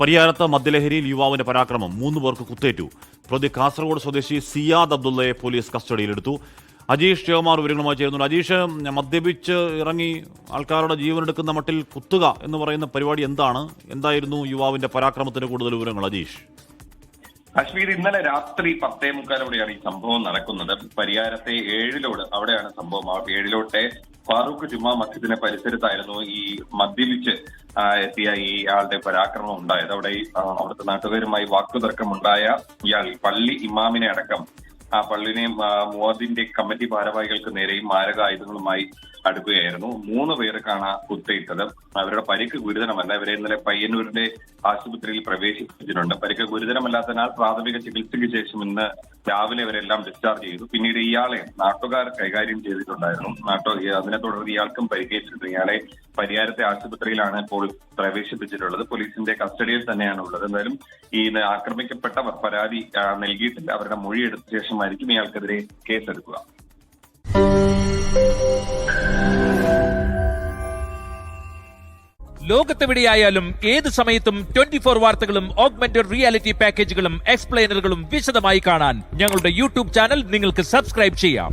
പരിയാരത്ത് മദ്യലഹരിയിൽ യുവാവിന്റെ പരാക്രമം 3 പേർക്ക് കുത്തേറ്റു. പ്രതി കാസർഗോഡ് സ്വദേശി സിയാദ് അബ്ദുള്ളയെ പോലീസ് കസ്റ്റഡിയിലെടുത്തു. അജീഷ് ശിവകുമാർ വിവരങ്ങളുമായി ചേരുന്നുണ്ട്. അജീഷ്, മദ്യപിച്ച് ഇറങ്ങി ആൾക്കാരുടെ ജീവനെടുക്കുന്ന മട്ടിൽ കുത്തുക എന്ന് പറയുന്ന പരിപാടി എന്തായിരുന്നു യുവാവിന്റെ പരാക്രമത്തിന്റെ കൂടുതൽ വിവരങ്ങൾ അജീഷ്? അശ്വീർ, ഇന്നലെ രാത്രി 10:45 ഈ സംഭവം നടക്കുന്നത്. പരിയാരത്തെ ഏഴിലോട് അവിടെയാണ് സംഭവം. ഏഴിലോട്ടെ ഫാറൂഖ് ജുമാ മസ്ജിദിന്റെ പരിസരത്തായിരുന്നു ഈ മദ്യപിച്ച് എത്തിയ ഈ ആളുടെ പരാക്രമം ഉണ്ടായത്. അവിടുത്തെ നാട്ടുകാരുമായി വാക്കുതർക്കമുണ്ടായ ഇയാൾ പള്ളി ഇമാമിനെ അടക്കം ആ പള്ളിനെയും മുഅദ്ദിന്റെ കമ്മിറ്റി ഭാരവാഹികൾക്ക് നേരെയും മാരകായുധങ്ങളുമായി അടുക്കുകയായിരുന്നു. 3 പേർക്കാണ് കുത്തേറ്റത്. അവരുടെ പരിക്ക് ഗുരുതരമല്ല. ഇവരെ ഇന്നലെ പയ്യന്നൂരിന്റെ ആശുപത്രിയിൽ പ്രവേശിപ്പിച്ചിട്ടുണ്ട്. പരിക്ക് ഗുരുതരമല്ലാത്തതിനാൽ പ്രാഥമിക ചികിത്സയ്ക്ക് ശേഷം ഇന്ന് രാവിലെ ഇവരെല്ലാം ഡിസ്ചാർജ് ചെയ്തു. പിന്നീട് ഇയാളെ നാട്ടുകാർ കൈകാര്യം ചെയ്തിട്ടുണ്ടായിരുന്നു. അതിനെ തുടർന്ന് ഇയാൾക്കും പരിക്കേറ്റിട്ടുണ്ട്. ഇയാളെ പരിയാരത്തെ ആശുപത്രിയിലാണ് ഇപ്പോൾ പ്രവേശിപ്പിച്ചിട്ടുള്ളത്. പോലീസിന്റെ കസ്റ്റഡിയിൽ തന്നെയാണ് ഉള്ളത്. എന്തായാലും ഈ ആക്രമിക്കപ്പെട്ടവർ പരാതി നൽകിയിട്ടില്ല. അവരുടെ മൊഴിയെടുത്ത ശേഷമായിരിക്കും ഇയാൾക്കെതിരെ കേസെടുക്കുക. ലോകത്തെവിടെയായാലും ഏത് സമയത്തും 24 വാർത്തകളും ഓഗ്മെന്റഡ് റിയാലിറ്റി പാക്കേജുകളും എക്സ്പ്ലെയിനറുകളും വിശദമായി കാണാൻ ഞങ്ങളുടെ യൂട്യൂബ് ചാനൽ നിങ്ങൾക്ക് സബ്സ്ക്രൈബ് ചെയ്യാം.